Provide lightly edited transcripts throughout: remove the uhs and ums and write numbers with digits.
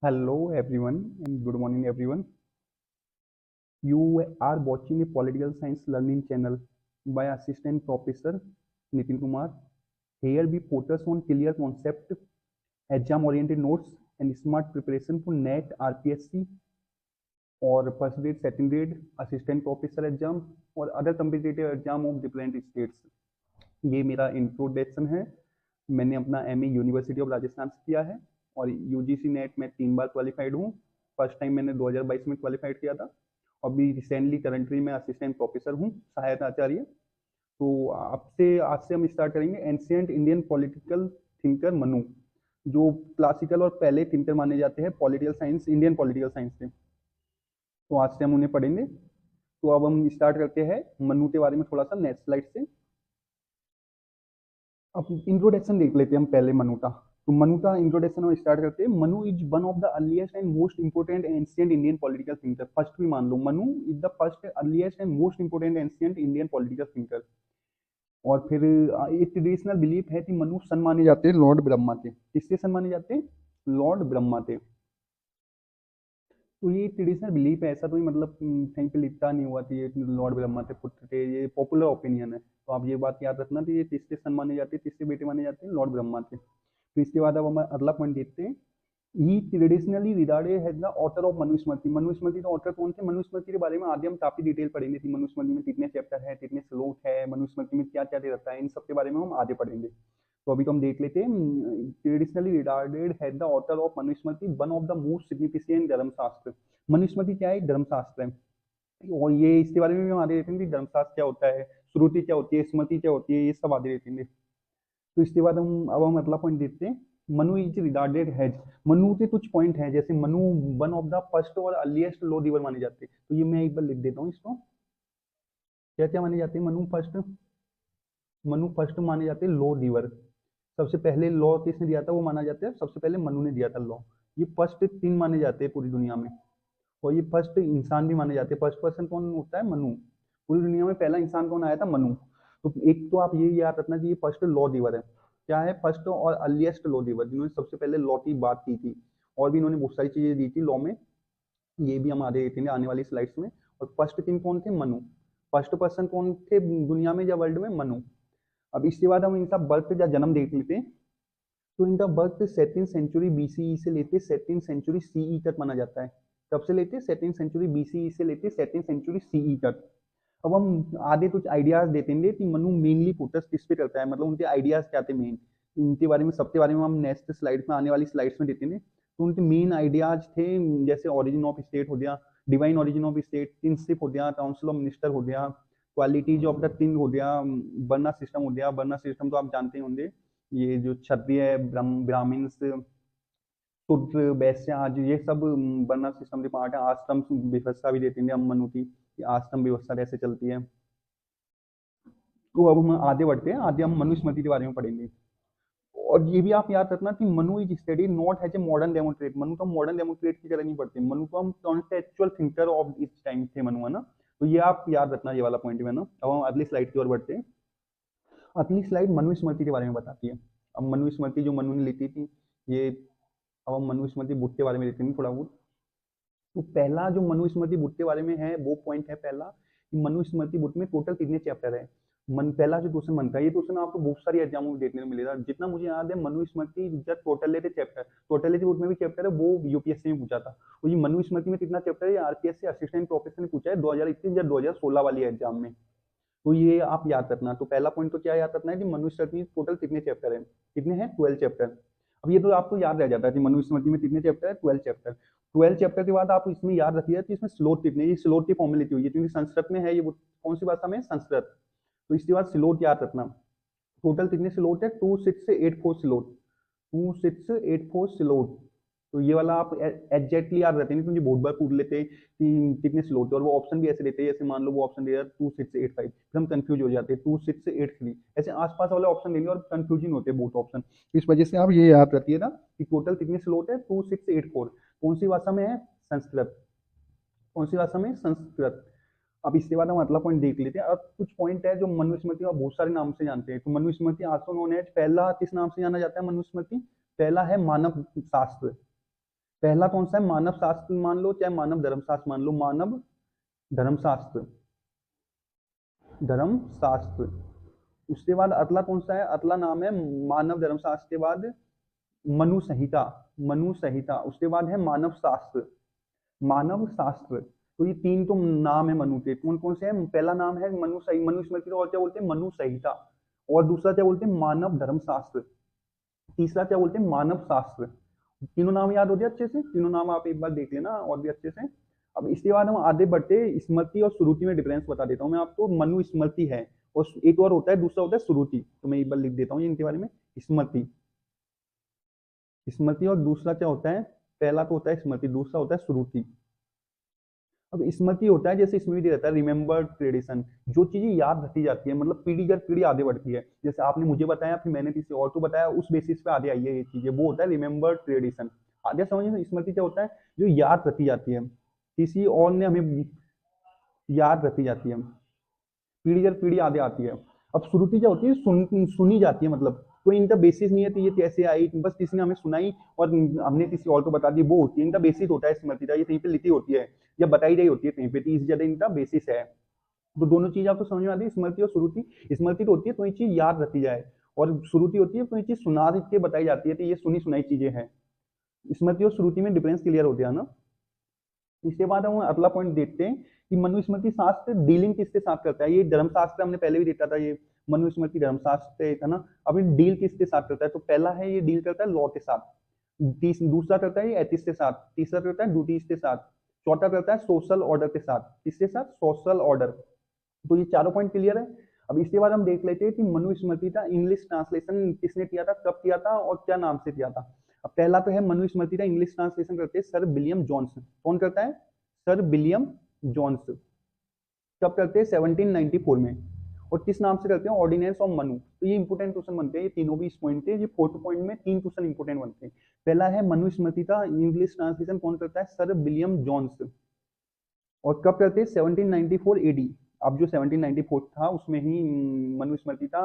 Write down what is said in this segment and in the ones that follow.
Hello everyone and good morning everyone. You are watching a political science learning channel by Assistant Professor Nitin Kumar. Here we focus on clear concept, exam oriented notes and smart preparation for NET, RPSC or first grade, second grade, assistant professor exam और other competitive exam of different states. ये मेरा introduction है। मैंने अपना MA university of Rajasthan से किया है और यूजीसी नेट में 3 बार क्वालिफाइड हूँ। फर्स्ट टाइम मैंने 2022 में क्वालिफाइड किया था और अभी रिसेंटली करंटली मैं असिस्टेंट प्रोफेसर हूँ, सहायता आचार्य। तो आपसे आज से हम स्टार्ट करेंगे ancient Indian political thinker Manu, जो क्लासिकल और पहले थिंकर माने जाते हैं political science, Indian political science से। तो आज से हम उन्हें पढ़ेंगे। तो अब हम स्टार्ट करते हैं मनु के बारे में थोड़ा सा नेक्स्ट स्लाइड से। अब इंट्रोडक्शन देख लेते हैं हम पहले मनु का। तो मनु का इंट्रोडक्शन हम स्टार्ट करते हैं। Manu is one of the earliest and most important ancient Indian political thinker. First भी मान लो, Manu is the first earliest and most important ancient Indian political thinker. और फिर एक ट्रेडिशनल बिलीफ है कि मनु सन माने जाते हैं लॉर्ड ब्रह्मा के। किसके सन माने जाते हैं? लॉर्ड ब्रह्मा के। तो ये ट्रेडिशनल बिलीफ है, ऐसा तो मतलब कहीं पे लिखा नहीं हुआ कि ये लॉर्ड ब्रह्मा थे पुत्र थे, ये पॉपुलर ओपिनियन है। तो आप ये बात याद रखना कि ये किसके सन माने जाते हैं, किसके बेटे माने जाते हैं? लॉर्ड ब्रह्मा के। तो इसके बाद अब हम अगला पॉइंट देखते हैं। He traditionally regarded has the author of Manusmriti. Manusmriti का ऑथर कौन थे? मनुस्मृति के बारे में आगे हम काफी डिटेल पढ़ेंगे कि मनुस्मृति में कितने चैप्टर है, कितने श्लोक है, मनुस्मृति में क्या क्या रहता है, इन सब के बारे में हम आगे पढ़ेंगे। तो अभी तो हम देख लेते हैं। ट्रेडिशनली रिगार्डेड है the author of Manusmriti one of the most significant धर्मशास्त्र। मनुस्मृति क्या है? धर्मशास्त्र है। और ये इसके बारे में भी हम आगे देखेंगे कि धर्मशास्त्र क्या होता है, श्रुति क्या होती है, स्मृति क्या होती है, ये सब आगे देखेंगे। तो इसके बाद हम अगला पॉइंट देखते हैं। Manu is regarded has. Manu के कुछ पॉइंट हैं, जैसे Manu one of the first और अर्लीस्ट लॉ गिवर माने जाते हैं। तो ये मैं एक बार लिख देता हूँ इसको। क्या क्या माने जाते हैं? मनु फर्स्ट माने जाते हैं लॉ गिवर। सबसे पहले लॉ किसने दिया था वो माना जाता है, सबसे पहले मनु ने दिया था लॉ। ये फर्स्ट 3 माने जाते हैं पूरी दुनिया में। और ये फर्स्ट इंसान भी माने जाते हैं। फर्स्ट पर्सन कौन होता है? मनु। पूरी दुनिया में पहला इंसान कौन आया था? मनु। तो एक तो आप ये याद रखना कि ये फर्स्ट लॉ गिवर है। क्या है? फर्स्ट और अर्लीस्ट लॉ गिवर, जिन्होंने सबसे पहले लॉ की बात की थी। और भी इन्होंने बहुत सारी चीजें दी थी लॉ में, ये भी हम आगे देखेंगे आने वाली स्लाइड्स में। और फर्स्ट किंग कौन थे? मनु। फर्स्ट पर्सन कौन थे दुनिया में या वर्ल्ड में? मनु। अब इसके बाद हम इनका बर्थ या जन्म देख लेते हैं। तो इनका बर्थ 2nd सेंचुरी बीसीई से लेते 2nd सेंचुरी सीई तक माना जाता है। कब से लेते? 2nd सेंचुरी बीसीई से लेते 2nd सेंचुरी सीई तक। अब हम आधे कुछ आइडियाज देते हैं कि मनु मेनली फोकस किस पे करता है, मतलब उनके आइडियाज क्या थे मेन। इनके बारे में, सबके बारे में हम नेक्स्ट स्लाइड में, आने वाली स्लाइड्स में देते हैं। तो उनके मेन आइडियाज थे, जैसे ओरिजिन ऑफ स्टेट हो गया, divine origin of state, kingship हो गया, काउंसिल ऑफ मिनिस्टर हो गया, क्वालिटीज ऑफ द किंग हो गया, वर्ना सिस्टम हो गया। वर्ना सिस्टम तो आप जानते ही होंगे, ये जो क्षत्रिय, ब्राह्मण्स, शूद्र, वैश्य, आज ये सब वर्ना सिस्टम के पार्ट है। आश्रम व्यवस्था भी देते हैं हम मनु की, आश्रम व्यवस्था कैसे चलती है। तो अब हम आगे बढ़ते हैं, आगे हम मनुस्मृति के बारे में पढ़ेंगे। और ये भी आप याद रखना कि Manu is study not as a modern democrat. Manu तो मॉडर्न डेमोक्रेट की तरह नहीं पढ़ते। मनु तो हम कॉन्टेक्चुअल थिंकर ऑफ इस टाइम थे मनु, है ना। तो ये आप याद रखना, ये वाला पॉइंट है ना। अब हम अगली स्लाइड की ओर बढ़ते हैं। अगली स्लाइड मनुस्मृति के बारे में बताती है। अब मनुस्मृति जो मनु ने लिखी थी ये, अब हम मनुस्मृति बुक के बारे में लेते हैं थोड़ा बहुत। तो पहला जो मनुस्मृति बुक के बारे में है वो पॉइंट है पहला, कि मनुस्मृति बुक में टोटल कितने चैप्टर है। पहला जो क्वेश्चन बनता है, ये क्वेश्चन आपको बहुत सारी एग्जामों में देखने को मिलेगा। जितना मुझे याद है मनुस्मृति जब टोटल लेते चैप्टर, टोटल बुक में भी चैप्टर है, वो यूपीएससी में पूछा था। तो ये मनुस्मृति में कितना चैप्टर है, ये आरपीएससी असिस्टेंट प्रोफेसर ने पूछा है 2021 या 2016 वाली एग्जाम में। तो ये आप याद रखना। तो पहला पॉइंट तो क्या याद रखना है कि मनुस्मृति में टोटल कितने चैप्टर है? कितने हैं? 12 चैप्टर। अब ये तो आपको याद रह जाता है कि मनुस्मृति में कितने चैप्टर है? 12 चैप्टर। 12 चैप्टर के बाद आप इसमें याद रखिए कि इसमें श्लोक कितने, ये श्लोक की फॉर्मेलिटी हुई है क्योंकि संस्कृत में है ये। कौन सी भाषा में? संस्कृत। तो इसके बाद श्लोक याद रखना। टोटल कितने श्लोक है? 2684 श्लोक। 2684 श्लोक। तो ये वाला आप एग्जैक्टली याद रहते हैं, क्योंकि बहुत बार पूछ लेते हैं कि कितने स्लोट है, और वो ऑप्शन भी ऐसे देते हैं, जैसे मान लो वो ऑप्शन दे 2685, फिर हम कंफ्यूज हो जाते हैं 2683, ऐसे आसपास वाले ऑप्शन देंगे और कंफ्यूजन होते हैं बहुत ऑप्शन। इस वजह से आप ये याद रखिएगा कि टोटल कितने स्लोट है? 2684। कौन सी भाषा में है? संस्कृत। कौन सी भाषा में? संस्कृत। अब इसके बाद हम अगला पॉइंट देख लेते हैं। अब कुछ पॉइंट है जो मनुस्मृति का बहुत सारे नाम से जानते हैं। तो मनुस्मृति आल्सो नोन एज, पहला किस नाम से जाना जाता है मनुस्मृति? पहला है मानव शास्त्र। पहला कौन सा है, मानव शास्त्र मान लो चाहे मानव धर्मशास्त्र मान लो, मानव धर्मशास्त्र, धर्मशास्त्र। उसके बाद अगला कौन सा है, अगला नाम है मानव धर्मशास्त्र के बाद मनु संहिता, मनु संहिता। उसके बाद है मानव शास्त्र, मानव शास्त्र। तो ये तीन तो नाम है मनु के, कौन कौन से हैं, पहला नाम है मनु सही, मनु स्मृति, और क्या बोलते हैं मनु संहिता, और दूसरा क्या बोलते हैं मानव धर्मशास्त्र, तीसरा क्या बोलते हैं मानव शास्त्र। तीनों नाम याद हो गया अच्छे से, तीनों नाम आप एक बार देख लेना और भी अच्छे से। अब इसके बाद हम आगे बढ़ते, स्मृति और श्रुति में डिफरेंस बता देता हूँ मैं आपको। मनु स्मृति है और एक और होता है, दूसरा होता है श्रुति। तो मैं एक बार लिख देता हूँ इनके बारे में, स्मृति, स्मृति और दूसरा क्या होता है, पहला तो होता है स्मृति, दूसरा होता है श्रुति। अब स्मृति होता है, जैसे इसमें भी रहता है रिमेम्बर्ड ट्रेडिशन, जो चीजें याद रखी जाती है, मतलब पीढ़ी दर पीढ़ी आगे बढ़ती है। जैसे आपने मुझे बताया, फिर मैंने किसी और को बताया, उस बेसिस पे आगे आई है ये चीजें, वो होता है रिमेम्बर्ड ट्रेडिशन। आगे समझिए स्मृति क्या होता है, जो याद रखी जाती है, किसी और ने हमें याद रखी जाती है, पीढ़ी दर पीढ़ी आगे आती है। अब श्रुति क्या होती है, सुनी जाती है, मतलब कोई इनका बेसिस नहीं है, तो ये कैसे आई, बस किसी ने हमें सुनाई और हमने किसी और को बता दी, वो होती है इनका बेसिस होता है स्मृति का। ये कहीं पे लिखी होती है या बताई गई होती है कहीं पे, तो इस जगह इनका बेसिस है। तो दोनों चीज आपको समझ में आती है, स्मृति और श्रुति। स्मृति तो होती है कोई चीज याद रखी जाए, और श्रुति होती है कोई चीज सुना के बताई जाती है, तो ये सुनी सुनाई चीजें हैं। स्मृति और श्रुति में डिफरेंस क्लियर हो गया ना। इसके बाद हम अगला पॉइंट देखते हैं कि मनुस्मृति शास्त्र डीलिंग किसके साथ करता है। ये धर्मशास्त्र हमने पहले भी देखा था, ये मनुस्मृति धर्मशास्त्र था ना। अब ये डील किसके साथ करता है, तो पहला है ये डील करता है लॉ के साथ, दूसरा करता है ये एथिक्स के साथ, तीसरा करता है ड्यूटीज के साथ, चौथा करता है सोशल ऑर्डर के साथ। किसके साथ, सोशल ऑर्डर। तो ये चारों पॉइंट क्लियर है। अब इसके बाद हम देख लेते हैं कि मनुस्मृति का इंग्लिश ट्रांसलेशन किसने किया था, कब किया था और क्या नाम से किया था। अब पहला तो है मनुस्मृति का इंग्लिश ट्रांसलेशन करते हैं सर विलियम जॉन्स। कौन करता है, सर विलियम जॉन्स। कब करते हैं, 1794 में। और किस नाम से करते हैं, ऑर्डिनेंस ऑफ मनु। तो ये इंपोर्टेंट क्वेश्चन बनते हैं, ये तीनों भी इस पॉइंट थे, ये फोर्थ पॉइंट में तीन क्वेश्चन इंपोर्टेंट बनते हैं। पहला है मनुस्मृति का इंग्लिश ट्रांसलेशन कौन करता है, सर विलियम जॉन्स। और कब करते हैं, 1794 एडी। अब जो 1794 था उसमें ही मनुस्मृति का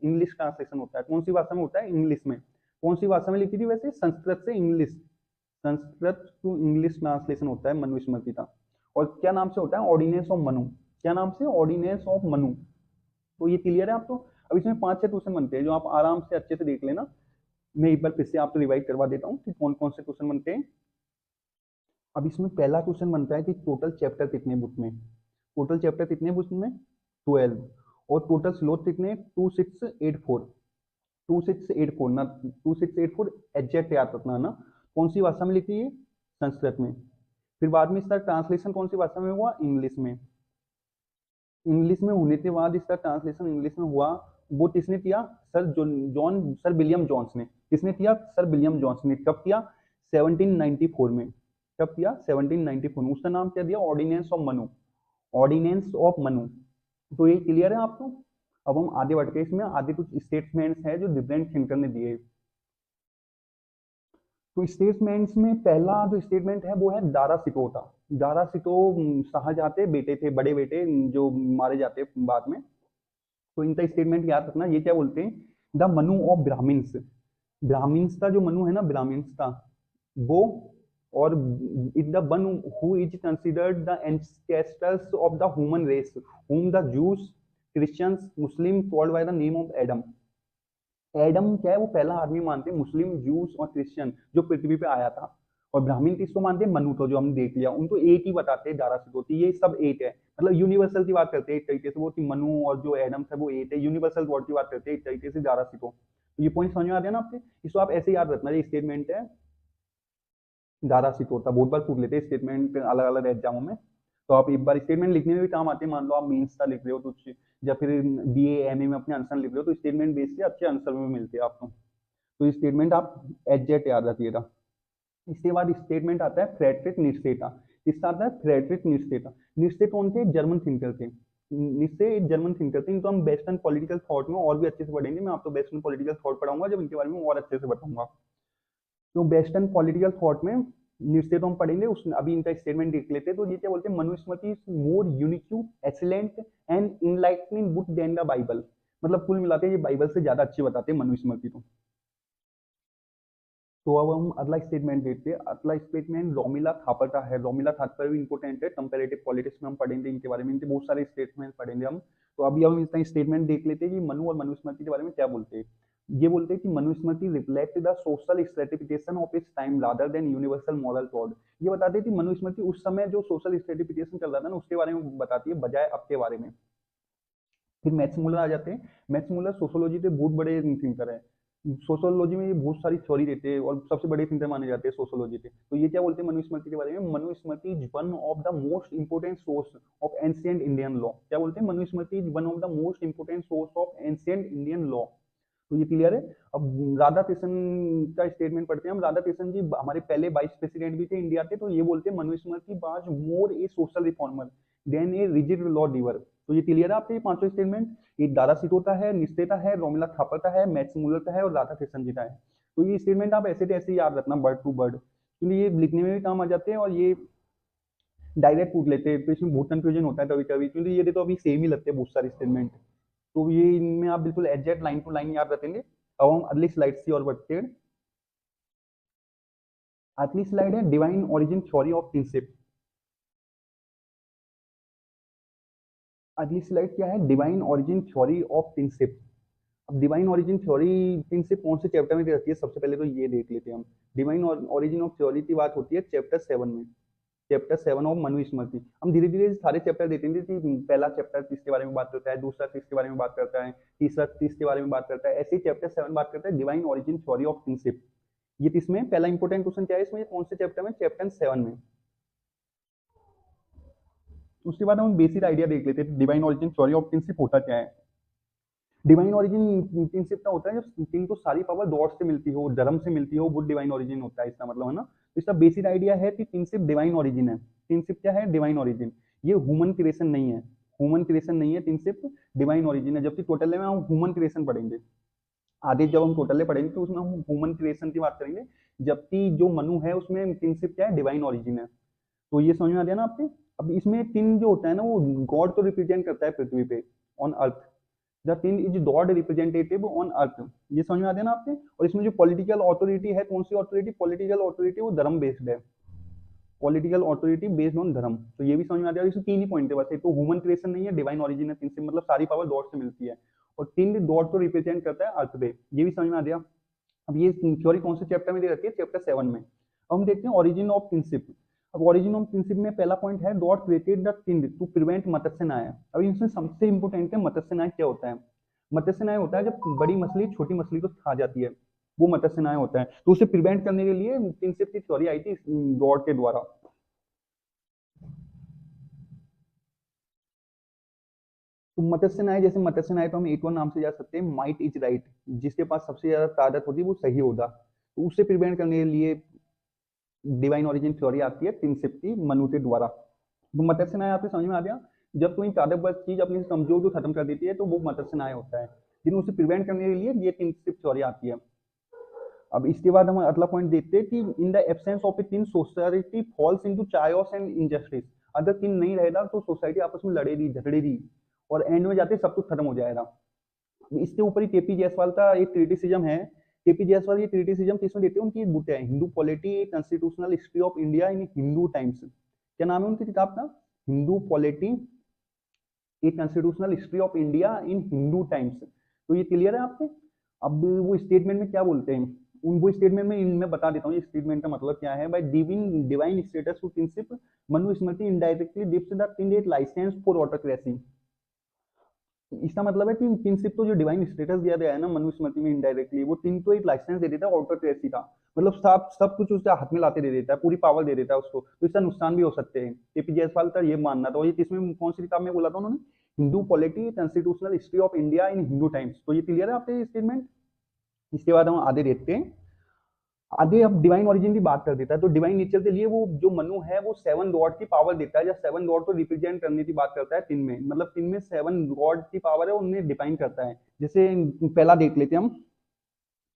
इंग्लिश ट्रांसलेशन होता है। कौन सी भाषा में होता है, इंग्लिश में। कौन सी भाषा में लिखी थी वैसे, संस्कृत से English, Sanskrit to English translation होता है मनुस्मृति का। और क्या नाम से होता है, ऑर्डिनेंस ऑफ मनु। क्या नाम से, ऑर्डिनेंस ऑफ मनु। तो ये क्लियर है आपको। अब इसमें 5-6 क्वेश्चन बनते हैं जो आप आराम से अच्छे से देख लेना। मैं एक बार फिर से आपको रिवाइज करवा देता हूँ कि कौन कौन से क्वेश्चन बनते हैं। अब इसमें पहला क्वेश्चन बनता है कि टोटल चैप्टर कितने बुक में, टोटल चैप्टर कितने बुक में, 12। और टोटल स्लोट कितने, 2684, 2684 ना, 2684 एग्जैक्ट याद रखना ना। कौन सी भाषा में लिखी है, संस्कृत में। फिर बाद में इसका ट्रांसलेशन कौन सी भाषा में हुआ, इंग्लिश में। इंग्लिश में होने के बाद इसका ट्रांसलेशन इंग्लिश में हुआ, वो किसने किया, सर विलियम जॉन्स ने। किसने किया, सर विलियम जॉन्स ने। कब किया, 1794 में। कब किया, 1794 में। उसका नाम क्या दिया, ordinance of Manu, ordinance of Manu. तो ये क्लियर है आपको। अब हम आगे बढ़ के इसमें आगे कुछ स्टेटमेंट्स हैं जो डिफरेंट थिंकर ने दिए। तो स्टेटमेंट्स में पहला जो स्टेटमेंट है वो है दारा सिकोता। दारा सिको शाहजहां बेटे थे, बड़े बेटे जो मारे जाते बाद में। तो इनका स्टेटमेंट याद रखना। ये क्या बोलते हैं, द मनु ऑफ ब्राह्मिन्स। ब्राह्मिन्स का जो मनु है ना, ब्राह्मिन्स का वो, और is the one who is considered the ancestors of the human race whom the Jews, Christians, Muslim called by the name of Adam। Adam क्या है, वो पहला आदमी मानते हैं मुस्लिम, जूस और क्रिश्चियन जो पृथ्वी पे आया था। और ब्राह्मण किसको मानते हैं, मनु को, जो हमने देख लिया। उनको एक ही बताते हैं, दारा सिको। ये सब एक है, मतलब यूनिवर्सल की बात करते हैं एक तरीके से वो, कि मनु और जो एडम है वो एक है, यूनिवर्सल गॉड की बात करते हैं एक तरीके से, दारा सिको। तो ये पॉइंट समझ में आ गया ना आपके। इसको आप ऐसे याद रखना, ये स्टेटमेंट है दारा सिको था। बहुत बार पूछ लेते हैं स्टेटमेंट अलग अलग एग्जामों में। तो आप एक बार स्टेटमेंट लिखने में भी काम आते हैं। मान लो आप मेंस का लिख रहे हो तो, या फिर बीए एमए में अपने आंसर लिख रहे हो, तो स्टेटमेंट बेस से अच्छे आंसर में मिलते हैं आपको। तो स्टेटमेंट आप एग्जैक्ट याद रखिएगा। इसके बाद स्टेटमेंट आता है फ्रेडरिक नीत्शे। इसका आता है फ्रेडरिक नीत्शे। नीत्शे कौन थे, जर्मन थिंकर थे। नीत्शे एक जर्मन थिंकर थे। इनको हम वेस्टर्न पॉलिटिकल थॉट में और भी अच्छे से पढ़ेंगे। मैं आपको वेस्टर्न पॉलिटिकल थॉट पढ़ाऊंगा जब इनके बारे में और अच्छे से बताऊंगा। तो वेस्टर्न पॉलिटिकल थॉट में नीत्शे तो हम पढ़ेंगे। उस अभी इनका स्टेटमेंट देख लेते हैं। तो ये क्या बोलते हैं, Manusmriti is more unique, excellent and enlightening book than the Bible. मतलब कुल मिलाते ये बाइबल से ज्यादा अच्छी बताते हैं मनुस्मृति को। तो अब हम अगला स्टेटमेंट देखते हैं। अगला स्टेटमेंट रोमिला थापर है। रोमिला थापर भी इंपॉर्टेंट है, कंपैरेटिव पॉलिटिक्स में हम पढ़ेंगे इनके बारे में, इनके बहुत सारे स्टेटमेंट पढ़ेंगे हम। तो अभी हम इसका स्टेटमेंट देख लेते हैं कि मनु और मनुस्मृति के बारे में क्या बोलते हैं। ये बोलते हैं कि Manusmriti reflect the social stratification of its time rather than universal moral code. ये बताते हैं कि मनुस्मृति उस समय जो सोशल स्ट्रेटिफिकेशन चल रहा था ना उसके बारे में बताती है, बजाय अब के बारे में। फिर मैथ्स मूलर आ जाते हैं। मैथ्स मूलर सोशोलॉजी के बहुत बड़े थिंकर है। सोशोलॉजी में ये बहुत सारी थ्योरी देते हैं और सबसे बड़े थिंकर माने जाते हैं सोशोलॉजी के। तो ये क्या बोलते हैं मनुस्मृति के बारे में, Manusmriti is one of the most important source of ancient Indian law. क्या बोलते हैं, Manusmriti is one of the most important source of ancient Indian law. तो ये क्लियर है। अब राधा कृष्ण का स्टेटमेंट पढ़ते हैं हम। राधा कृष्ण जी हमारे पहले वाइस प्रेसिडेंट भी थे इंडिया के। तो ये बोलते हैं Manusmriti was more a social reformer than a rigid law giver. तो ये क्लियर है आपके ये पांचों स्टेटमेंट। ये दारा सिटो का है, निस्ते का है, रोमिला थापर का है, मैथ्स मूलर का है और राधा कृष्ण जी का है। तो ये स्टेटमेंट आप ऐसे ऐसे याद रखना वर्ड टू वर्ड, क्योंकि ये लिखने में भी काम आ जाते हैं और ये डायरेक्ट पूछ लेते हैं तो इसमें बहुत कंफ्यूजन होता है कभी कभी, क्योंकि ये तो अभी सेम ही लगते हैं बहुत सारे स्टेटमेंट। तो ये इनमें आप बिल्कुल एग्जैक्ट लाइन टू लाइन याद रखेंगे। अब हम अगली स्लाइड से और बढ़ते हैं। अगली स्लाइड है divine origin theory of kingship. अगली स्लाइड क्या है, divine origin theory of kingship. अब डिवाइन ओरिजिन थ्योरी किंगशिप कौन से चैप्टर में रहती है, सबसे पहले तो ये देख लेते हैं हम। डिवाइन ओरिजिन ऑफ थ्योरी की बात होती है चैप्टर 7 में, चैप्टर 7 ऑफ मनुस्मृति। हम धीरे धीरे सारे चैप्टर देते हैं कि पहला चैप्टर किसके बारे में बात करता है, दूसरा किसके बारे में बात करता है, तीसरा किसके बारे में बात करता है, ऐसे ही चैप्टर 7 बात करता है divine origin theory of kingship. ये किसमें पहला इंपॉर्टेंट क्वेश्चन क्या है इसमें, कौन से चैप्टर में, चैप्टर 7 में। उसके बाद हम बेसिक आइडिया देख लेते हैं divine origin theory of kingship होता क्या है। डिवाइन ओरिजिन किंगशिप का होता है जब किंग को सारी पावर गॉड से मिलती हो, धर्म से मिलती हो, वो डिवाइन ओरिजिन होता है, इसका मतलब है ना। तो इसका बेसिक आइडिया है कि किंगशिप डिवाइन ओरिजिन है। किंगशिप क्या है, डिवाइन ओरिजिन। ये ह्यूमन क्रिएशन नहीं है, ह्यूमन क्रिएशन नहीं है, किंगशिप डिवाइन ओरिजिन है। जबकि टोटल में हम ह्यूमन क्रिएशन पढ़ेंगे आगे, जब हम टोटल पढ़ेंगे तो उसमें हम ह्यूमन क्रिएशन की बात करेंगे। जबकि जो मनु है उसमें किंगशिप क्या है, डिवाइन ओरिजिन है। तो ये समझ में आ गया ना आपके। अब इसमें तीन जो होता है ना वो गॉड को रिप्रेजेंट करता है पृथ्वी पे, on earth. The king is God representative on earth. ये समझ में आ गया ना आपके। और इसमें जो पॉलिटिकल अथॉरिटी है, कौन सी अथॉरिटी, पॉलिटिकल अथॉरिटी वो धर्म बेस्ड है, पॉलिटिकल अथॉरिटी बेस्ड ऑन धर्म। तो ये भी समझ में आ जाएगा। इसमें तीन ही पॉइंट है बस, एक तो ह्यूमन क्रिएशन नहीं है, डिवाइन ओरिजिन है, तीन से मतलब सारी पावर गॉड से मिलती है, और तीन गॉड को रिप्रेजेंट करता है अर्थ पे। ये भी समझ में आ गया। अब ये थ्योरी कौन से चैप्टर में दे रखी है, चैप्टर 7 में। अब हम देखते हैं ओरिजिन ऑफ किंगशिप। अब ओरिजिन ऑफ किंगशिप में पहला पॉइंट है God created the king to prevent Matsya Nyaya. अब इसमें सबसे इंपोर्टेंट है मत्स्य न्याय क्या होता है। मत्स्य न्याय होता है जब बड़ी मछली छोटी मछली को खा जाती है, वो मत्स्य न्याय होता है। तो उसे प्रिवेंट करने के लिए किंगशिप की थ्योरी आई थी गॉड के द्वारा। तो मत्स्य न्याय, जैसे मत्स्य न्याय तो हम एक और नाम से जा सकते हैं, माइट इज राइट, जिसके पास सबसे ज्यादा ताकत होती है वो सही होगा। तो उससे प्रिवेंट करने के लिए डिवाइन ओरिजिन थ्योरी आती है किंगशिप की मनु के द्वारा। तो मत्स्य न्याय आपको समझ में आ गया। जब कोई ताकतवर चीज अपनी कमजोर को खत्म कर देती है तो वो मत्स्य न्याय होता है, लेकिन उसे प्रिवेंट करने के लिए ये किंगशिप थ्योरी आती है। अब इसके बाद हम अगला पॉइंट देखते हैं कि in the absence of a king society falls into Chaayos and injustice. अगर किंग नहीं रहेगा तो सोसाइटी आपस में लड़ेगी झगड़ेगी और एंड में जाते सब कुछ खत्म हो जाएगा। इसके ऊपर ही केपी जायसवाल का एक क्रिटिसिज्म है। केपी जायसवाल ये क्रिटिसिज्म किसमें देते हैं, उनकी एक बुक है Hindu polity constitutional history of India in Hindu times. क्या नाम है उनकी किताब का, Hindu polity a constitutional history of India in Hindu times. तो ये क्लियर है आपके। अब वो स्टेटमेंट में क्या बोलते हैं, उन वो स्टेटमेंट में इनमें बता देता हूँ ये स्टेटमेंट का मतलब क्या है। By giving divine status to kingship Manusmriti indirectly gives the king a license for autocracy. इसका मतलब है कि किंगशिप को जो डिवाइन स्टेटस दिया गया है ना मनुस्मृति में इनडायरेक्टली, वो किंग को एक लाइसेंस दे देता है ऑटोक्रेसी का। मतलब सब कुछ उसके हाथ में लाते दे देता है, पूरी पावर दे देता है उसको। तो इसका नुकसान भी हो सकते हैं। केपी जायसवाल का ये मानना था। और ये किसमें कौन सी किताब में बोला था उन्होंने, Hindu polity constitutional history of India in Hindu times. तो ये क्लियर है आपके स्टेटमेंट। इसके बाद हम आगे देखते हैं। आगे अब डिवाइन ओरिजिन की बात कर देता है। तो डिवाइन नेचर के लिए वो जो मनु है वो 7 गॉड की पावर देता है, या 7 गॉड को रिप्रेजेंट करने की बात करता है तीन में। मतलब तीन में 7 गॉड की पावर है, उन्हें डिफाइन करता है। जैसे पहला देख लेते हैं हम।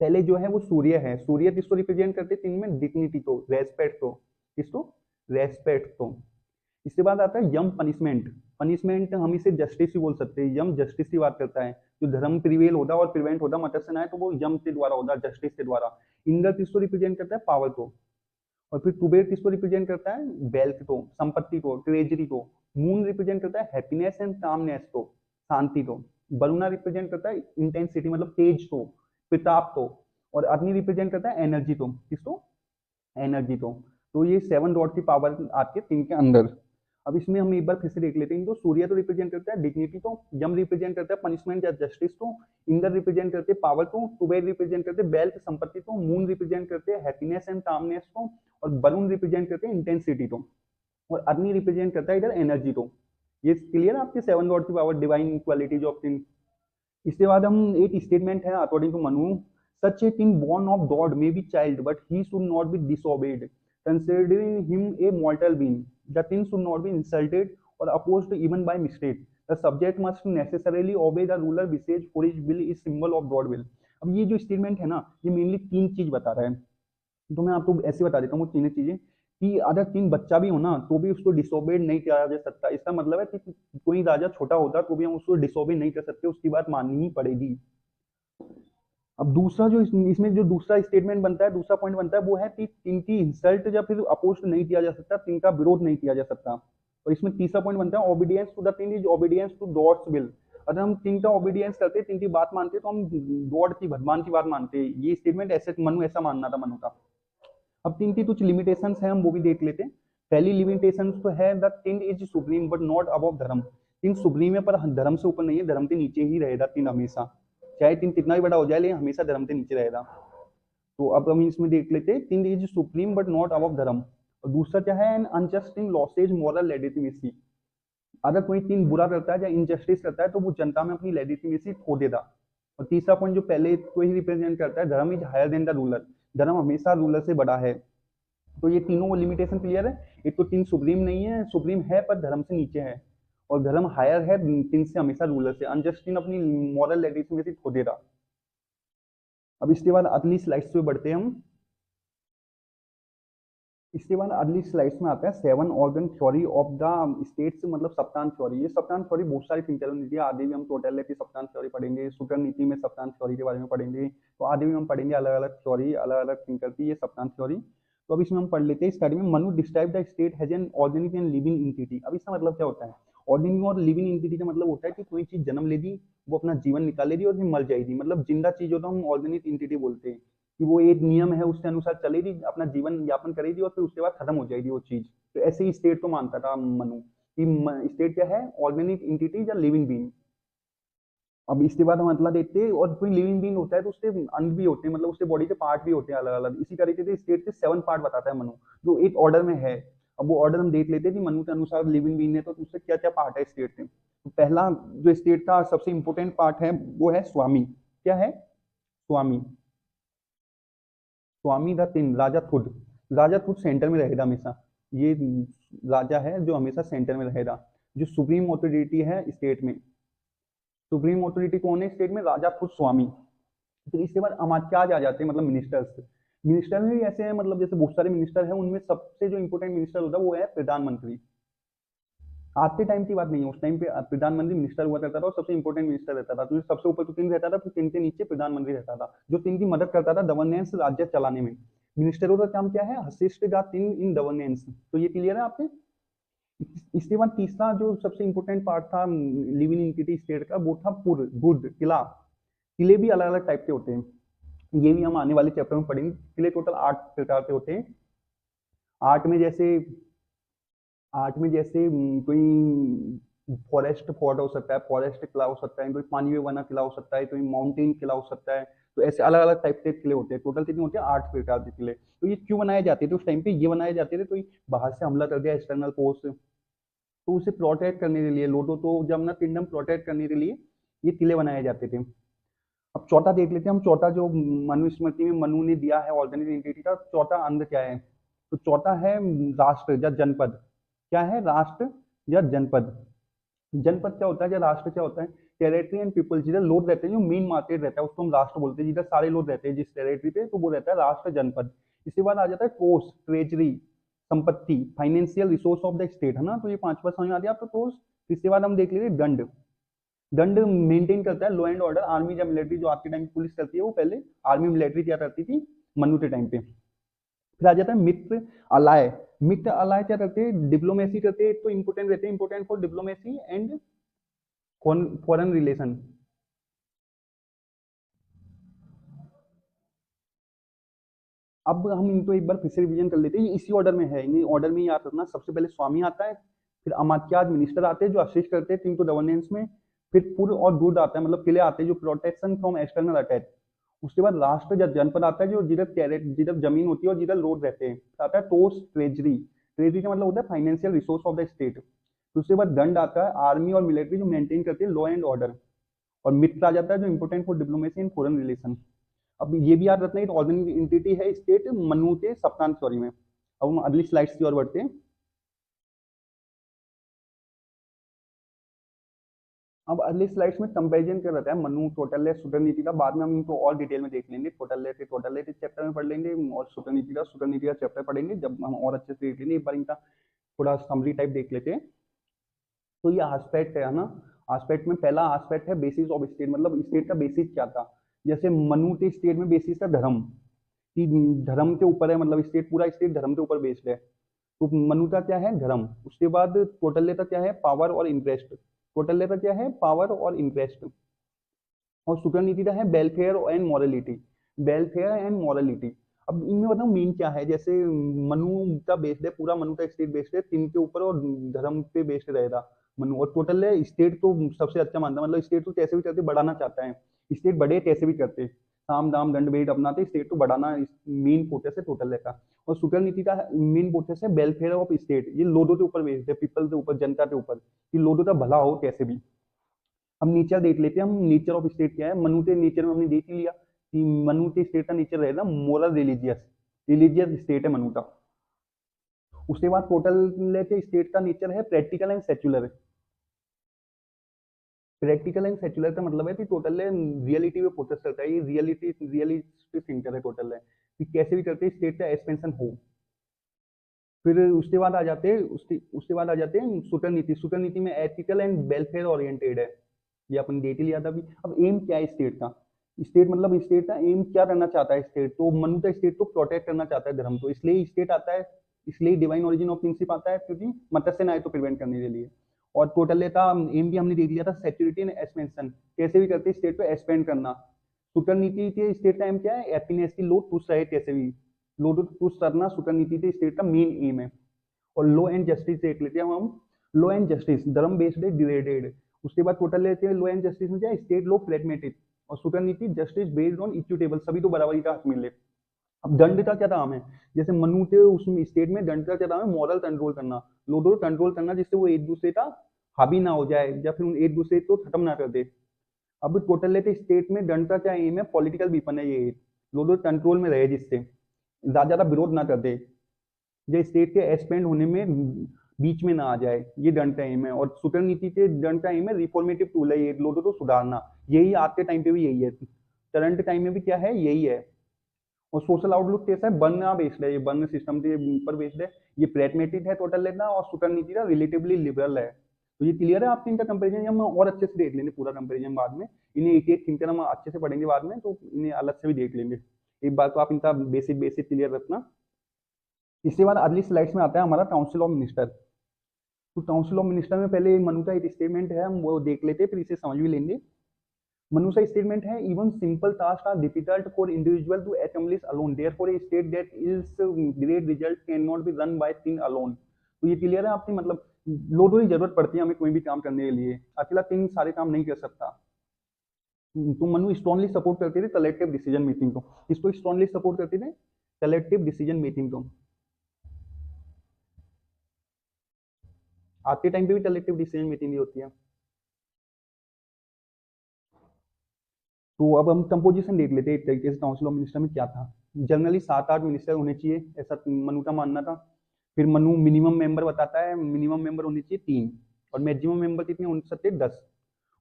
पहले जो है वो सूर्य है। सूर्य किसको रिप्रेजेंट करते हैं तीन में, डिग्निटी को, रेस्पेक्ट को, किसको, रेस्पेक्ट को। इसके बाद आता है यम पनिशमेंट। पनिशमेंट हम इसे जस्टिस भी बोल सकते हैं। यम जस्टिस की बात करता है, जो धर्म प्रिवेल होता और प्रिवेंट होता मत्स्य न्याय तो वो यम के द्वारा होता, जस्टिस के द्वारा। इंद्र किसको रिप्रेजेंट करता है, पावर को। और फिर कुबेर किसको रिप्रेजेंट करता है, वेल्थ को, संपत्ति को, ट्रेजरी को। मून रिप्रेजेंट करता है हैप्पीनेस एंड कामनेस को, शांति को। वरुणा रिप्रेजेंट करता है इंटेंसिटी मतलब तेज को, प्रताप को। और अग्नि रिप्रेजेंट करता है एनर्जी को, किसको, एनर्जी को। तो ये 7 रॉड की पावर आती है 3 के अंदर। अब इसमें हम एक बार फिर से देख लेते हैं। तो सूर्य तो रिप्रेजेंट करता है डिग्निटी को, यम रिप्रेजेंट करता है पनिशमेंट या जस्टिस को, इंद्र रिप्रेजेंट करते हैं पावर को, कुबेर रिप्रेजेंट करते हैं वेल्थ संपत्ति को, मून रिप्रेजेंट करते हैं हैप्पीनेस एंड कामनेस को, और वरुण रिप्रेजेंट करते हैं इंटेंसिटी को, और अग्नि रिप्रेजेंट करता है इधर एनर्जी को। ये क्लियर है आपके 7 गॉड की power, divine qualities of thing. इसके बाद हम एक स्टेटमेंट है according to Manu, such a thing born of God may be child but he should not be disobeyed, considering him a mortal being. The thing should not be insulted or opposed even by mistake. The subject must necessarily obey the ruler visage for his will is symbol of God will. अब ये जो statement है ना, ये mainly 3 चीज बता रहा है। तो मैं आपको ऐसे बता देता हूँ वो 3 चीजें, कि अगर 3 बच्चा भी हो ना तो भी उसको डिसोबेड नहीं किया जा सकता। इसका मतलब है कि कोई राजा छोटा होता तो भी हम उसको डिसोबे नहीं कर सकते, उसकी बात माननी ही पड़ेगी। अब दूसरा जो इसमें जो दूसरा स्टेटमेंट बनता है, दूसरा पॉइंट बनता है, वो है कि इनकी इंसल्ट या फिर अपोज नहीं किया जा सकता, इनका विरोध नहीं किया जा सकता। और इसमें तीसरा पॉइंट बनता है obedience to the thing is obedience to God's will. अगर हम तीन का ओबीडियंस करते, तीन की बात मानते तो हम गॉड की, भगवान की बात मानते। ये स्टेटमेंट ऐसे मनु ऐसा मानना था मनु का। अब तीन की कुछ लिमिटेशंस है, हम वो भी देख लेते हैं। पहली लिमिटेशन तो है the thing is supreme but not above धर्म। थिंग सुप्रीम है पर धर्म से ऊपर नहीं है, धर्म के नीचे ही रहेगा तीन हमेशा, चाहे तीन कितना भी बड़ा हो जाए लेकिन हमेशा धर्म के नीचे रहेगा। तो अब हम इसमें देख लेते हैं, thing is supreme but not above धर्म। और दूसरा क्या है, N unjust thing losses moral legitimacy. अगर कोई तीन बुरा करता है या इनजस्टिस करता है तो वो जनता में अपनी लेजिटिमेसी खो देता। और तीसरा पॉइंट जो पहले को ही रिप्रेजेंट करता है, dharma is higher than the ruler. धर्म हमेशा रूलर से बड़ा है। तो ये तीनों लिमिटेशन क्लियर है। एक तो तीन सुप्रीम नहीं है, सुप्रीम है पर धर्म से नीचे है, और धर्म हायर है तीन से हमेशा रूलर से। अनजस्टिन अपनी मॉरल लेजिटिमेसी खो दे रहा। अब इसके बाद अगली स्लाइड्स पे बढ़ते हैं हम। इसके बाद अगली स्लाइड्स में आता है 7 organ theory of the states, मतलब सप्तान थ्योरी। ये सप्तान थ्योरी बहुत सारी थिंकर नीति है, आगे भी हम टोटलिटी सप्तान थ्योरी पढ़ेंगे, सूत्र नीति में सप्तान थ्योरी के बारे में पढ़ेंगे। तो आगे भी हम पढ़ेंगे अलग अलग थ्योरी, अलग अलग थिंकर की ये सप्तान थ्योरी। तो अब इसमें हम पढ़ लेते हैं स्टार्ट में, Manu describe the state has an organic and living entity. अब इसका मतलब क्या होता है, ऑर्गेनिक और लिविंग एंटिटी का मतलब होता है कि कोई चीज जन्म लेगी, वो अपना जीवन निकालेगी और फिर मर जाएगी, मतलब जिंदा चीज होता है हम ऑर्गेनिक एंटिटी बोलते हैं। कि वो एक नियम है उसके अनुसार चलेगी, अपना जीवन यापन करेगी और फिर उसके बाद खत्म हो जाएगी वो चीज। तो ऐसे ही स्टेट को मानता था मनु, कि स्टेट क्या है, ऑर्गेनिक एंटिटी या लिविंग बीइंग। अब इसके बाद हम अगला देखते हैं, और कोई लिविंग बीइंग होता है तो उसके अंग भी होते हैं, मतलब उसके बॉडी के पार्ट भी होते हैं अलग अलग। इसी तरीके से स्टेट के 7 पार्ट बताता है मनु, जो एक ऑर्डर में है। अब वो ऑर्डर हम देख लेते हैं कि मनु के अनुसार लिविंग बीइंग है तो उससे क्या क्या पार्ट है स्टेट के। तो पहला जो स्टेट का सबसे इंपॉर्टेंट पार्ट है वो है स्वामी। क्या है, स्वामी। स्वामी द तीन, राजा खुद। राजा खुद सेंटर में रहेगा हमेशा। ये राजा है जो हमेशा सेंटर में रहेगा, जो सुप्रीम ऑथोरिटी है स्टेट में। सुप्रीम ऑथोरिटी कौन है स्टेट में, राजा खुद, स्वामी। फिर इसके बाद अमात्याज आ जाते हैं, मतलब मिनिस्टर्स। मिनिस्टर में भी ऐसे हैं, मतलब जैसे बहुत सारे मिनिस्टर हैं, उनमें सबसे जो इंपॉर्टेंट मिनिस्टर होता है वो है प्रधानमंत्री। आज के टाइम की बात नहीं है, उस टाइम पे प्रधानमंत्री मिनिस्टर हुआ करता था और सबसे इंपॉर्टेंट मिनिस्टर रहता था। तो सबसे ऊपर तो किंग रहता था, फिर किंग के नीचे प्रधानमंत्री रहता था, जो किंग की मदद करता था गवर्नेंस, राज्य चलाने में। मिनिस्टरों का काम क्या है, assist the king in governance. तो ये क्लियर है आपके। इसके बाद तीसरा जो सबसे इंपॉर्टेंट पार्ट था लिविंग एंटिटी स्टेट का, वो था पुर, बुर्द, किला। किले भी अलग अलग टाइप के होते हैं, ये भी हम आने वाले चैप्टर में पढ़ेंगे। किले टोटल 8 प्रकार के होते हैं। आठ में जैसे कोई फॉरेस्ट फोर्ट हो सकता है, फॉरेस्ट किला हो सकता है, कोई पानी में बना किला हो सकता है, कोई माउंटेन किला हो सकता है। तो ऐसे अलग अलग टाइप के किले होते हैं। टोटल कितने होते हैं, 8 प्रकार के किले। तो ये क्यों बनाए जाते थे उस टाइम पे, ये बनाए जाते थे कोई बाहर से हमला कर दिया, एक्सटर्नल फोर्स, तो उसे प्रोटेक्ट करने के लिए, लोटो तो जब ना किंगडम प्रोटेक्ट करने के लिए ये किले बनाए जाते थे। अब चौथा देख लेते हैं हम। चौथा जो मनुस्मृति में मनु ने दिया है ऑर्गेनिक एंटिटी का, चौथा अंग क्या है। तो चौथा है राष्ट्र या जनपद। क्या है, राष्ट्र या जनपद। जनपद क्या होता है या राष्ट्र क्या होता है, टेरिटरी एंड पीपल, जिधर लोग रहते हैं, जो मेन मार्केट रहता है उसको हम राष्ट्र बोलते हैं। जिधर सारे लोग रहते हैं जिस टेरिटरी पे, तो वो रहता है राष्ट्र, जनपद। इसके बाद आ जाता है कोष, ट्रेजरी, संपत्ति, financial resource of the state, है ना। तो ये 5वां समझ में आ गया आपको, कोष। इसके बाद हम देख लेंगे दंड। दंड मेंटेन करता है लॉ एंड ऑर्डर। आर्मी या मिलिट्री, जो आज के टाइम पुलिस करती है, वो पहले आर्मी मिलिट्री क्या करती थी, मनु के टाइम पे। फिर आ जाता है मित्र अलाय। मित्र अलाय क्या करते हैं, डिप्लोमेसी करते हैं, तो इंपोर्टेंट रहते हैं, important for diplomacy and foreign relation. अब हम इनको एक बार फिर से रिवीजन कर लेते हैं, ये इसी ऑर्डर में है, इन्हीं ऑर्डर में याद रखना। सबसे पहले स्वामी आता है, फिर अमात्याज मिनिस्टर आते हैं जो असिस्ट करते हैं इनको गवर्नेंस में, फिर पूर्व और दूध आता है मतलब किले आते हैं जो प्रोटेक्शन फ्रॉम एक्सटर्नल अटैक। उसके बाद राष्ट्र या जनपद आता है जो जिधर जिधर जमीन होती है और जिधर रोड रहते हैं। फिर आता है टोस ट्रेजरी। ट्रेजरी का मतलब होता है financial resource of the state. फिर उसके बाद दंड आता है आर्मी और मिलिट्री जो मेंटेन करती है लॉ एंड ऑर्डर। और मित्र आ जाता है जो important for diplomacy and foreign relation. अब ये भी याद रखना है ऑर्गेनिक एंटिटी है स्टेट मनु के सप्तांत थ्योरी में। अब हम अगली स्लाइड्स की ओर बढ़ते हैं। अब अगली स्लाइड्स में कंपैरिजन कर रहा है मनु टोटल सुटर नीति का। बाद में हम इनको और डिटेल में देख लेंगे, टोटल चैप्टर में पढ़ लेंगे और सुटर नीति का चैप्टर पढ़ेंगे जब हम और अच्छे से देख लेंगे। एक बार इनका थोड़ा समरी टाइप देख लेते हैं। तो ये आस्पेक्ट है ना, आस्पेक्ट में पहला आस्पेक्ट है बेसिस ऑफ स्टेट, मतलब स्टेट का बेसिस क्या था। जैसे मनु के स्टेट में बेसिस था धर्म, कि धर्म के ऊपर है, मतलब स्टेट पूरा स्टेट धर्म के ऊपर बेस्ड है। तो मनु का क्या है, धर्म। उसके बाद टोटल का क्या है, पावर और इंटरेस्ट। टोटल का क्या है, पावर और इंटरेस्ट। और सुपरनीति का है welfare and morality, welfare and morality. अब इनमें बताओ मेन क्या है। जैसे मनु का बेस्ड है, पूरा मनु का स्टेट बेस्ड है तीन के ऊपर और धर्म पे बेस्ड रहेगा मनु। और टोटल है स्टेट तो सबसे अच्छा मानता है, मतलब स्टेट तो कैसे भी करके बढ़ाना चाहता है, स्टेट बढ़े कैसे भी करते, साम दाम दंड भेद अपनाते स्टेट तो बढ़ाना मेन फोकस है टोटल का। और सुकर नीति का मेन फोकस है वेलफेयर ऑफ स्टेट, ये लोगों के ऊपर बेस्ड है, पीपल के ऊपर, जनता के ऊपर, कि लोगों का भला हो कैसे भी। हम नेचर देख लेते हैं, हम नेचर ऑफ स्टेट क्या है। मनु के नेचर में हमने देख ही लिया कि मनु के स्टेट का नेचर रहेगा मोरल रिलीजियस, रिलीजियस स्टेट है मनु का। उसके बाद टोटल के स्टेट का नेचर है practical and secular. Practical and secular का मतलब है कि टोटल रियलिटी पे फोकस करता है, ये रियलिस्टिक थिंकर है टोटल है, कि कैसे भी करके स्टेट का एक्सपेंशन हो। फिर उसके बाद आ जाते हैं उसके बाद आ जाते हैं सुकर नीति। सुकर नीति में एथिकल एंड वेलफेयर ओरिएंटेड है, ये अपन देख लिया था अभी। अब एम क्या है स्टेट का, स्टेट मतलब स्टेट का एम क्या करना चाहता है स्टेट, तो मनु का स्टेट को प्रोटेक्ट करना चाहता है धर्म को, इसलिए स्टेट आता है, इसलिए डिवाइन ओरिजिन ऑफ प्रिंसिप आता है, क्योंकि मत्स्य ना आए तो प्रिवेंट करने के लिए। और टोटल का एम भी हमने देख लिया था सिक्योरिटी एंड एक्सपेंशन, कैसे भी करते स्टेट को एक्सपेंड करना। सुकर नीति के स्टेट का एम क्या है, हैप्पीनेस की लोड टूस रहे कैसे भी, लोड टूस करना सुकर नीति के स्टेट का मेन एम है। और लॉ एंड जस्टिस देख लेते हैं हम। लॉ एंड जस्टिस धर्म बेस्ड है, डिवाइडेड। उसके बाद टोटल लेते हैं लॉ एंड जस्टिस में क्या है, स्टेट लॉ प्रेगमेटिक। और सुपर नीति जस्टिस बेस्ड ऑन इक्विटेबल, सभी तो बराबरी का हक मिले। अब दंड का क्या काम है, जैसे मनु के उसमें स्टेट में दंड का क्या काम है, मॉरल कंट्रोल करना, लोगों को कंट्रोल करना, जिससे वो एक दूसरे का हावी ना हो जाए या फिर एक दूसरे को खत्म ना कर दे। अब टोटल लेते स्टेट में दंड का क्या एम है, पॉलिटिकल वीपन है ये, लोगों कंट्रोल में रहे जिससे ज्यादा विरोध ना कर दे, जो स्टेट के एक्सपेंड होने में बीच में ना आ जाए, ये दंड का एम है। और सुपर नीति के दंड का एम है रिफॉर्मेटिव टूल है, ये लोगों को सुधारना, यही आज के टाइम पे भी यही है, करंट टाइम में भी क्या है, यही है। और सोशल आउटलुक कैसा है, वर्ण बेस्ड है, ये वर्ण सिस्टम के ऊपर बेस्ड है, ये प्रेगमेटिक है टोटल लेना, और सुपर नीति का रिलेटिवली लिबरल है। तो ये क्लियर है आपके इनका कंपेरिजन, हम और अच्छे से देख लेंगे पूरा कंपेरिजन बाद में, इन्हें एक एक थिंकर हम अच्छे से पढ़ेंगे बाद में, तो इन्हें अलग से भी देख लेंगे। एक बात तो आप इनका बेसिक बेसिक क्लियर रखना। इसके बाद अगली स्लाइड्स में आता है हमारा काउंसिल ऑफ मिनिस्टर। तो काउंसिल ऑफ मिनिस्टर में पहले मनु का एक स्टेटमेंट है, हम वो देख लेते हैं, फिर इसे समझ भी लेंगे। मनु का स्टेटमेंट है, even simple task are difficult for individual to accomplish alone, therefore a state that is great result cannot be run by thin alone। तो ये क्लियर है आपकी, मतलब लोगों की जरूरत पड़ती है हमें कोई भी काम करने के लिए, अकेला तीन सारे काम नहीं कर सकता। तो मनु स्ट्रांगली सपोर्ट करते थे कलेक्टिव डिसीजन मेकिंग को, इसको स्ट्रांगली सपोर्ट करते थे कलेक्टिव डिसीजन मेकिंग को। आज के टाइम पे भी कलेक्टिव डिसीजन मेकिंग होती है। तो अब हम कंपोजिशन देख लेते हैं एक तरीके से काउंसिल ऑफ मिनिस्टर में क्या था। जनरली 7-8 मिनिस्टर होने चाहिए, ऐसा मनु का मानना था। फिर मनु मिनिमम मेंबर बताता है, मिनिमम मेंबर होने चाहिए 3, और मैक्सिमम मेंबर कितने होने सकते 10।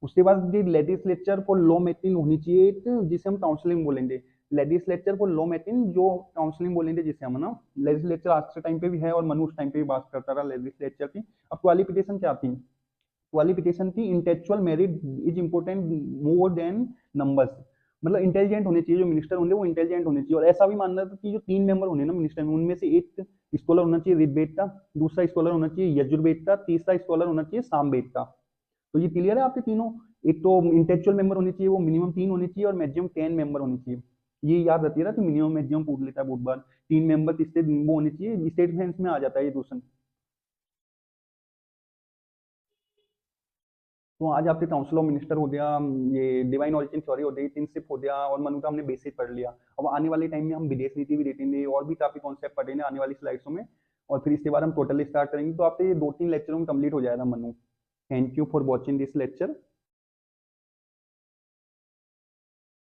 उसके बाद लेजिस्लेचर फॉर लॉ मेकिंग होनी चाहिए, जिसे हम काउंसलिंग बोलेंगे, लेजिस्लेचर फॉर लॉ मेकिंग जो काउंसलिंग बोलेंगे जिसे हम ना। लेजिस्लेचर आज के टाइम पे भी है और मनु उस टाइम पे भी बात करता था लेजिस्लेचर की। अब क्वालिफिकेशन क्या थी, क्वालिफिकेशन की intellectual merit is important more than numbers, मतलब इंटेलिजेंट होने चाहिए, जो मिनिस्टर होंगे वो इंटेलिजेंट होने चाहिए। और ऐसा भी मानना था कि जो 3 मेंबर होंगे ना मिनिस्टर में, उनमें से एक स्कॉलर होना चाहिए ऋग्वेद का, दूसरा स्कॉलर होना चाहिए यजुर्वेद का, तीसरा स्कॉलर होना चाहिए सामवेद का। तो ये क्लियर है आपके तीनों। एक तो इंटेलेक्चुअल मेंबर होने चाहिए, वो मिनिमम 3 होने चाहिए, और मैक्सिमम 10 मेंबर होने चाहिए। ये याद रखिए ना कि मिनिमम मैक्सिमम पूछ लेता है बहुत बार। 3 मेंबर किससे वो होने चाहिए, स्टेट डिफेंस में आ जाता है ये क्वेश्चन। तो आज आपके काउंसिल ऑफ मिनिस्टर हो गया, ये डिवाइन ऑरिजिन थ्योरी हो गई, किंगशिप हो गया, और मनु का हमने बेसिक पढ़ लिया। अब आने वाले टाइम में हम विदेश नीति भी देखेंगे, और भी काफी कॉन्सेप्ट पढ़ेंगे आने वाली स्लाइड्सों में। और फिर इसके बाद हम टोटली स्टार्ट करेंगे, तो आपके ये 2-3 लेक्चरों में कंप्लीट हो जाएगा Manu. Thank you for watching this lecture.